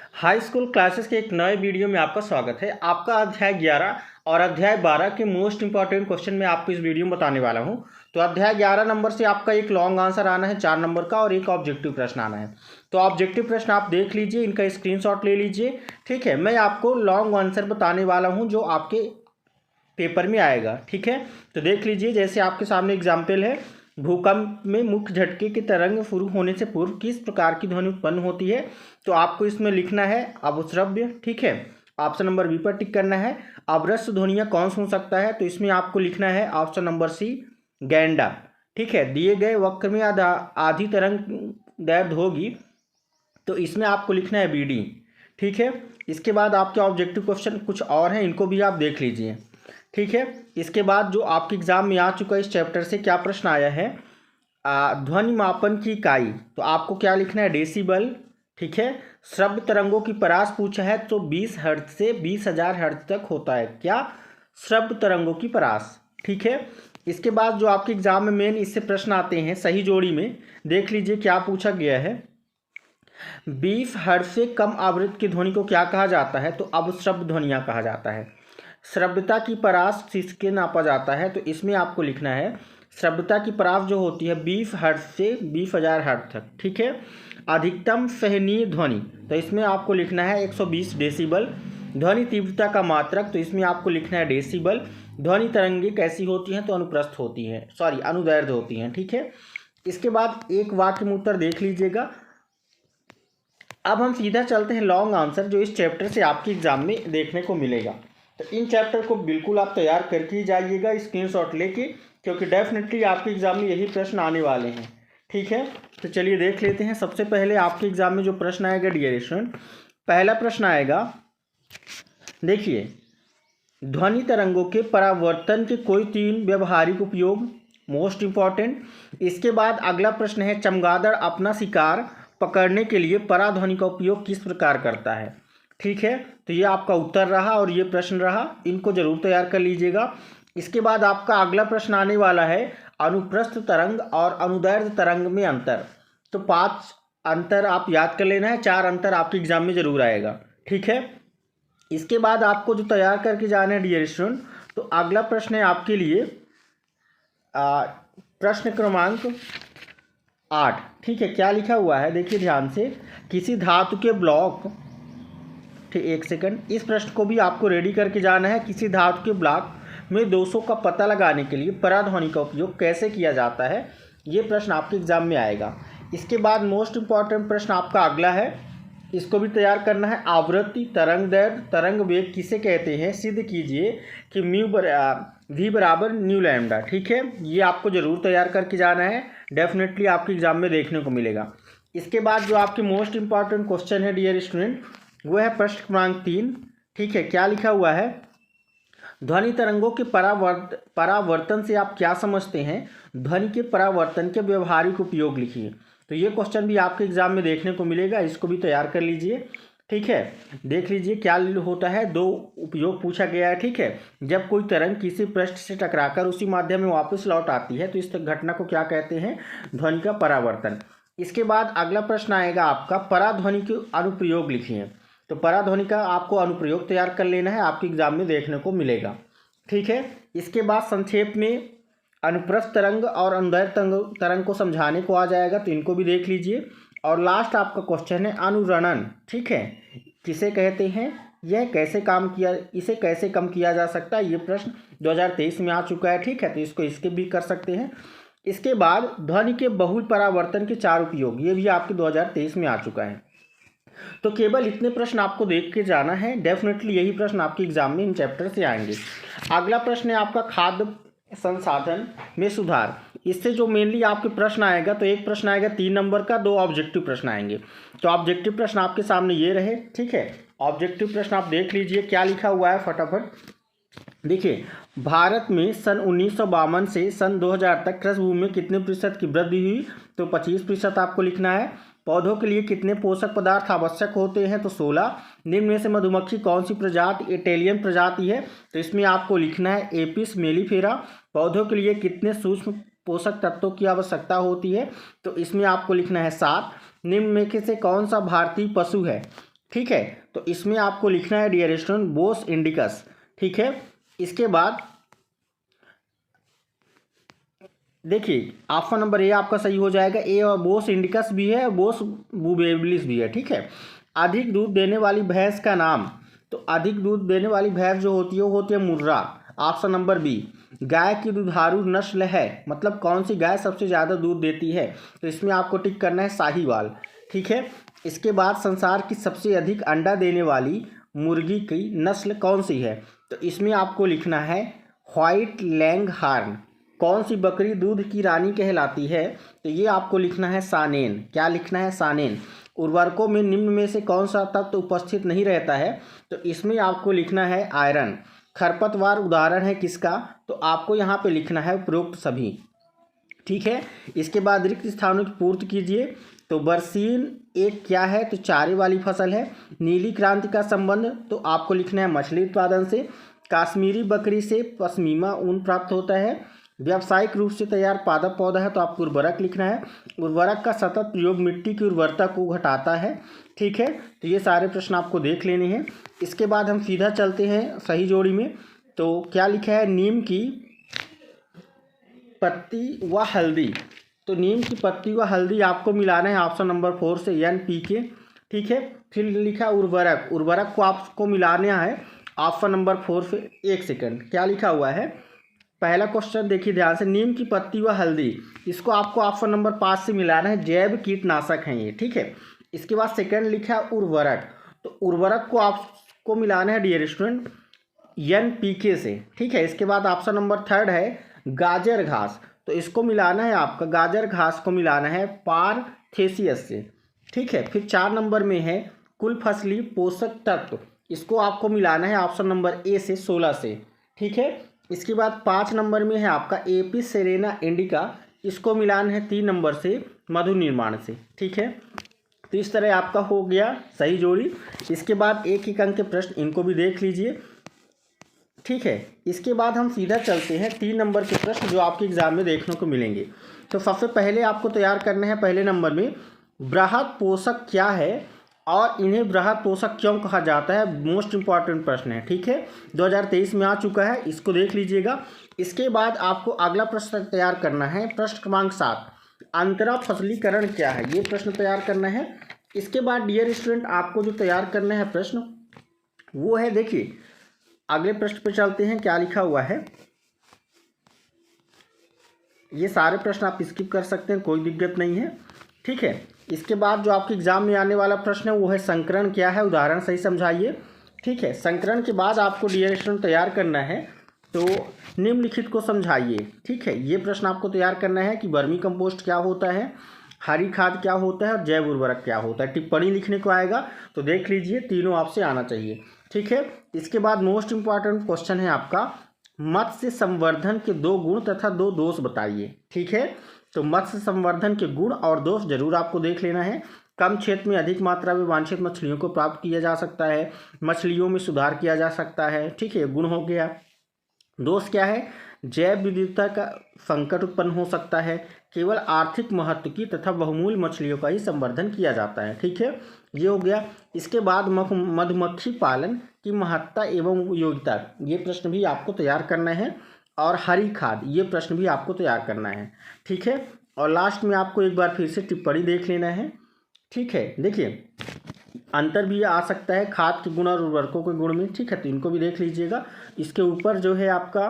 High school classes के एक नए वीडियो में आपका स्वागत है। आपका अध्याय 11 और अध्याय 12 के मोस्ट इंपॉर्टेंट क्वेश्चन मैं आपको इस वीडियो में बताने वाला हूं। तो अध्याय 11 नंबर से आपका एक लॉन्ग आंसर आना है 4 नंबर का और एक ऑब्जेक्टिव प्रश्न आना है। तो ऑब्जेक्टिव प्रश्न आप देख लीजिए, इनका स्क्रीनशॉट ले लीजिए। ठीक है, मैं आपको लॉन्ग आंसर बताने वाला हूँ जो आपके पेपर में आएगा। ठीक है, तो देख लीजिए, जैसे आपके सामने एग्जाम्पल है, भूकंप में मुख्य झटके की तरंग शुरू होने से पूर्व किस प्रकार की ध्वनि उत्पन्न होती है। तो आपको इसमें लिखना है अपश्रव्य। ठीक है, ऑप्शन नंबर बी पर टिक करना है। अवरस्त ध्वनियाँ कौन सुन सकता है, तो इसमें आपको लिखना है ऑप्शन नंबर सी गैंडा। ठीक है, दिए गए वक्र में आधी तरंग दैर्घ्य होगी, तो इसमें आपको लिखना है बी डी। ठीक है, इसके बाद आपके ऑब्जेक्टिव क्वेश्चन कुछ और हैं, इनको भी आप देख लीजिए। ठीक है, इसके बाद जो आपके एग्जाम में आ चुका है, इस चैप्टर से क्या प्रश्न आया है, ध्वनि मापन की इकाई, तो आपको क्या लिखना है डेसिबल। ठीक है, श्रव्य तरंगों की परास पूछा है तो 20 हर्ट्ज से 20,000 हर्ट्ज तक होता है क्या, श्रव्य तरंगों की परास। ठीक है, इसके बाद जो आपके एग्जाम में मेन इससे प्रश्न आते हैं सही जोड़ी में, देख लीजिए क्या पूछा गया है। 20 हर्ट्ज से कम आवृत्ति की ध्वनि को क्या कहा जाता है, तो अवश्रव्य ध्वनियाँ कहा जाता है। श्रव्यता की परास किसके नापा जाता है, तो इसमें आपको लिखना है श्रव्यता की परास जो होती है 20 हर्ट्ज से 20,000 हर्ट्ज तक। ठीक है, अधिकतम सहनीय ध्वनि, तो इसमें आपको लिखना है 120 डेसिबल। ध्वनि तीव्रता का मात्रक, तो इसमें आपको लिखना है डेसिबल। ध्वनि तरंगे कैसी होती हैं, तो अनुप्रस्थ होती हैं, अनुदैर्ध्य होती हैं। ठीक है, इसके बाद एक वाक्य में उत्तर देख लीजिएगा। अब हम सीधा चलते हैं लॉन्ग आंसर जो इस चैप्टर से आपके एग्जाम में देखने को मिलेगा। तो इन चैप्टर को बिल्कुल आप तैयार करके ही जाइएगा स्क्रीनशॉट लेके, क्योंकि डेफिनेटली आपके एग्जाम में यही प्रश्न आने वाले हैं। ठीक है, तो चलिए देख लेते हैं। सबसे पहले आपके एग्जाम में जो प्रश्न आएगा डियर स्टूडेंट, पहला प्रश्न आएगा, देखिए, ध्वनि तरंगों के परावर्तन के कोई 3 व्यवहारिक उपयोग, मोस्ट इंपॉर्टेंट। इसके बाद अगला प्रश्न है, चमगादड़ अपना शिकार पकड़ने के लिए पराध्वनि का उपयोग किस प्रकार करता है। ठीक है, तो ये आपका उत्तर रहा और ये प्रश्न रहा, इनको जरूर तैयार कर लीजिएगा। इसके बाद आपका अगला प्रश्न आने वाला है, अनुप्रस्थ तरंग और अनुदैर्ध्य तरंग में अंतर। तो 5 अंतर आप याद कर लेना है, 4 अंतर आपके एग्जाम में जरूर आएगा। ठीक है, इसके बाद आपको जो तैयार करके जाना है डियर स्टूडेंट, तो अगला प्रश्न है आपके लिए प्रश्न क्रमांक 8। ठीक है, क्या लिखा हुआ है देखिए ध्यान से, किसी धातु के ब्लॉक, ठीक एक सेकंड, इस प्रश्न को भी आपको रेडी करके जाना है। किसी धातु के ब्लॉक में दोषों का पता लगाने के लिए पराध्वनि का उपयोग कैसे किया जाता है, ये प्रश्न आपके एग्जाम में आएगा। इसके बाद मोस्ट इंपॉर्टेंट प्रश्न आपका अगला है, इसको भी तैयार करना है। आवृत्ति, तरंग दैर्घ्य, तरंग वेग किसे कहते हैं, सिद्ध कीजिए कि वी बराबर न्यू लैम्डा। ठीक है, ये आपको जरूर तैयार करके जाना है, डेफिनेटली आपके एग्जाम में देखने को मिलेगा। इसके बाद जो आपके मोस्ट इंपॉर्टेंट क्वेश्चन है डियर स्टूडेंट, वो है प्रश्न क्रमांक 3। ठीक है, क्या लिखा हुआ है, ध्वनि तरंगों के परावर्तन से आप क्या समझते हैं, ध्वनि के परावर्तन के व्यवहारिक उपयोग लिखिए। तो ये क्वेश्चन भी आपके एग्जाम में देखने को मिलेगा, इसको भी तैयार कर लीजिए। ठीक है, देख लीजिए क्या होता है, 2 उपयोग पूछा गया है। ठीक है, जब कोई तरंग किसी पृष्ठ से टकराकर उसी माध्यम में वापस लौट आती है तो इस घटना को क्या कहते हैं, ध्वनि का परावर्तन। इसके बाद अगला प्रश्न आएगा आपका, पराध्वनि के अनुप्रयोग लिखिए। तो पराध्वनि का आपको अनुप्रयोग तैयार कर लेना है, आपके एग्जाम में देखने को मिलेगा। ठीक है, इसके बाद संक्षेप में अनुप्रस्थ तरंग और अनुदैर्ध्य तरंग को समझाने को आ जाएगा, तो इनको भी देख लीजिए। और लास्ट आपका क्वेश्चन है अनुरणन। ठीक है, किसे कहते हैं, यह कैसे काम किया, इसे कैसे कम किया जा सकता है, ये प्रश्न 2023 में आ चुका है। ठीक है, तो इसको इसके भी कर सकते हैं। इसके बाद ध्वनि के बहुल परावर्तन के 4 उपयोग, ये भी आपके 2023 में आ चुका है। तो केवल इतने प्रश्न आपको देख के जाना है, डेफिनेटली यही प्रश्न आपके एग्जाम में इन चैप्टर से आएंगे। अगला प्रश्न है आपका खाद्य संसाधन में सुधार। इससे जो मेनली आपके प्रश्न आएगा, तो एक प्रश्न आएगा 3 नंबर का, 2 ऑब्जेक्टिव प्रश्न आएंगे। तो ऑब्जेक्टिव प्रश्न आपके सामने ये रहे। ठीक है, ऑब्जेक्टिव प्रश्न आप देख लीजिए क्या लिखा हुआ है फटाफट। देखिए, भारत में सन 1952 से सन 2000 तक कृषि भूमि में कितने प्रतिशत की वृद्धि हुई, तो 25% आपको लिखना है। पौधों के लिए कितने पोषक पदार्थ आवश्यक होते हैं, तो 16। निम्न में से मधुमक्खी कौन सी प्रजाति इटालियन प्रजाति है, तो इसमें आपको लिखना है एपिस मेलिफेरा। पौधों के लिए कितने सूक्ष्म पोषक तत्वों की आवश्यकता होती है, तो इसमें आपको लिखना है 7। निम्न में से कौन सा भारतीय पशु है, ठीक है। तो इसमें आपको लिखना है डियर स्टूडेंट बोस इंडिकस, ठीक है। इसके बाद देखिए ऑप्शन नंबर ए आपका सही हो जाएगा। ए और बोस इंडिकस भी है, बोस बुबेलिस भी है, ठीक है। अधिक दूध देने वाली भैंस का नाम, तो अधिक दूध देने वाली भैंस जो होती है वो होती है मुर्रा। Option number B. गाय की दुधारू नस्ल है, मतलब कौन सी गाय सबसे ज़्यादा दूध देती है, तो इसमें आपको टिक करना है साहीवाल, ठीक है। इसके बाद संसार की सबसे अधिक अंडा देने वाली मुर्गी की नस्ल कौन सी है, तो इसमें आपको लिखना है व्हाइट लैंगहॉर्न। कौन सी बकरी दूध की रानी कहलाती है, तो ये आपको लिखना है सानेन। क्या लिखना है? सानेन। उर्वरकों में निम्न में से कौन सा तत्व उपस्थित नहीं रहता है, तो इसमें आपको लिखना है आयरन। खरपतवार उदाहरण है किसका, तो आपको यहाँ पे लिखना है उपरोक्त सभी, ठीक है। इसके बाद रिक्त स्थानों की पूर्ति कीजिए। तो बरसीन एक क्या है, तो चारे वाली फसल है। नीली क्रांति का संबंध, तो आपको लिखना है मछली उत्पादन से। काश्मीरी बकरी से पश्मीना ऊन प्राप्त होता है। व्यावसायिक रूप से तैयार पादप पौधा है, तो आपको उर्वरक लिखना है। उर्वरक का सतत प्रयोग मिट्टी की उर्वरता को घटाता है, ठीक है। तो ये सारे प्रश्न आपको देख लेने हैं। इसके बाद हम सीधा चलते हैं सही जोड़ी में। तो क्या लिखा है, नीम की पत्ती व हल्दी, तो नीम की पत्ती व हल्दी आपको मिलाना है ऑप्शन नंबर 4 से NPK, ठीक है। फिर लिखा उर्वरक, उर्वरक को आपको मिलाना है ऑप्शन नंबर 4 से। एक सेकंड, क्या लिखा हुआ है, पहला क्वेश्चन देखिए ध्यान से, नीम की पत्ती व हल्दी, इसको आपको ऑप्शन नंबर 5 से मिलाना है, जैव कीटनाशक हैं ये, ठीक है। इसके बाद सेकंड लिखा है उर्वरक, तो उर्वरक को आपको मिलाना है डियर स्टूडेंट NPK से, ठीक है। इसके बाद ऑप्शन नंबर 3 है गाजर घास, तो इसको मिलाना है आपका, गाजर घास को मिलाना है पारथेसियस से, ठीक है। फिर 4 नंबर में है कुल फसली पोषक तत्व, इसको आपको मिलाना है ऑप्शन नंबर A से 16 से, ठीक है। इसके बाद 5 नंबर में है आपका एपिस सेरेना इंडिका, इसको मिलाना है 3 नंबर से मधु निर्माण से, ठीक है। तो इस तरह आपका हो गया सही जोड़ी। इसके बाद एक एक अंक के प्रश्न, इनको भी देख लीजिए, ठीक है। इसके बाद हम सीधा चलते हैं 3 नंबर के प्रश्न जो आपके एग्जाम में देखने को मिलेंगे। तो सबसे पहले आपको तैयार करना है पहले नंबर में, बृहद पोषक क्या है और इन्हें बृहद पोषक क्यों कहा जाता है, मोस्ट इंपॉर्टेंट प्रश्न है, ठीक है। 2023 में आ चुका है, इसको देख लीजिएगा। इसके बाद आपको अगला प्रश्न तैयार करना है, प्रश्न क्रमांक 7, अंतरा फसलीकरण क्या है, ये प्रश्न तैयार करना है। इसके बाद डियर स्टूडेंट आपको जो तैयार करना है प्रश्न वो है, देखिए अगले प्रश्न पे चलते हैं, क्या लिखा हुआ है। ये सारे प्रश्न आप स्किप कर सकते हैं, कोई दिक्कत नहीं है, ठीक है। इसके बाद जो आपके एग्जाम में आने वाला प्रश्न है वो है संकरण क्या है, उदाहरण सही समझाइए, ठीक है। संकरण के बाद आपको डियर स्टूडेंट तैयार करना है, तो निम्नलिखित को समझाइए, ठीक है। ये प्रश्न आपको तैयार करना है कि वर्मी कंपोस्ट क्या होता है, हरी खाद क्या होता है और जैव उर्वरक क्या होता है। टिप्पणी लिखने को आएगा, तो देख लीजिए तीनों आपसे आना चाहिए, ठीक है। इसके बाद मोस्ट इंपॉर्टेंट क्वेश्चन है आपका, मत्स्य संवर्धन के 2 गुण तथा 2 दोष बताइए, ठीक है। तो मत्स्य संवर्धन के गुण और दोष जरूर आपको देख लेना है। कम क्षेत्र में अधिक मात्रा में वांछित मछलियों को प्राप्त किया जा सकता है, मछलियों में सुधार किया जा सकता है, ठीक है, गुण हो गया। दोष क्या है, जैव विविधता का संकट उत्पन्न हो सकता है, केवल आर्थिक महत्व की तथा बहुमूल्य मछलियों का ही संवर्धन किया जाता है, ठीक है, ये हो गया। इसके बाद मधुमक्खी पालन की महत्ता एवं उपयोगिता, ये प्रश्न भी आपको तैयार करना है। और हरी खाद, ये प्रश्न भी आपको तैयार करना है, ठीक है। और लास्ट में आपको एक बार फिर से टिप्पणी देख लेना है, ठीक है। देखिए अंतर भी आ सकता है खाद के गुण और उर्वरकों के गुण में, ठीक है, तो इनको भी देख लीजिएगा। इसके ऊपर जो है आपका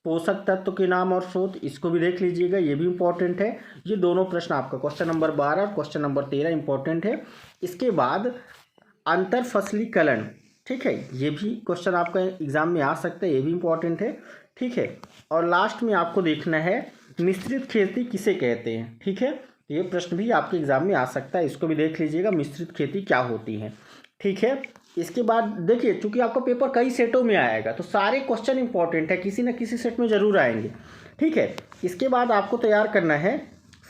पोषक तत्व के नाम और स्रोत, इसको भी देख लीजिएगा, ये भी इंपॉर्टेंट है। ये दोनों प्रश्न आपका क्वेश्चन नंबर 12 और क्वेश्चन नंबर 13 इंपॉर्टेंट है। इसके बाद अंतर फसलीकरण, ठीक है, ये भी क्वेश्चन आपका एग्जाम में आ सकता है, ये भी इंपॉर्टेंट है, ठीक है। और लास्ट में आपको देखना है मिश्रित खेती किसे कहते हैं, ठीक है, ये प्रश्न भी आपके एग्जाम में आ सकता है, इसको भी देख लीजिएगा, मिश्रित खेती क्या होती है, ठीक है। इसके बाद देखिए चूंकि आपका पेपर कई सेटों में आएगा तो सारे क्वेश्चन इंपॉर्टेंट है, किसी न किसी सेट में ज़रूर आएंगे, ठीक है। इसके बाद आपको तैयार करना है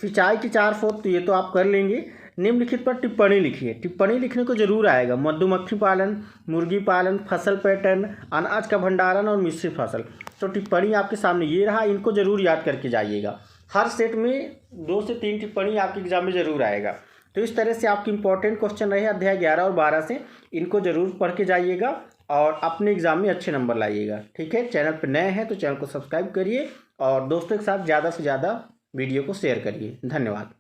सिंचाई की 4 फोर्थ, तो ये तो आप कर लेंगे। निम्नलिखित पर टिप्पणी लिखिए, टिप्पणी लिखने को जरूर आएगा, मधुमक्खी पालन, मुर्गी पालन, फसल पैटर्न, अनाज का भंडारण और मिश्रित फसल। तो टिप्पणी आपके सामने ये रहा, इनको जरूर याद करके जाइएगा। हर सेट में 2 से 3 टिप्पणी आपके एग्जाम में जरूर आएगा, तो इस तरह से आपके इंपॉर्टेंट क्वेश्चन रहे अध्याय 11 और 12 से, इनको जरूर पढ़ के जाइएगा और अपने एग्जाम में अच्छे नंबर लाइएगा। ठीक है, चैनल पर नए हैं तो चैनल को सब्सक्राइब करिए और दोस्तों के साथ ज़्यादा से ज़्यादा वीडियो को शेयर करिए। धन्यवाद।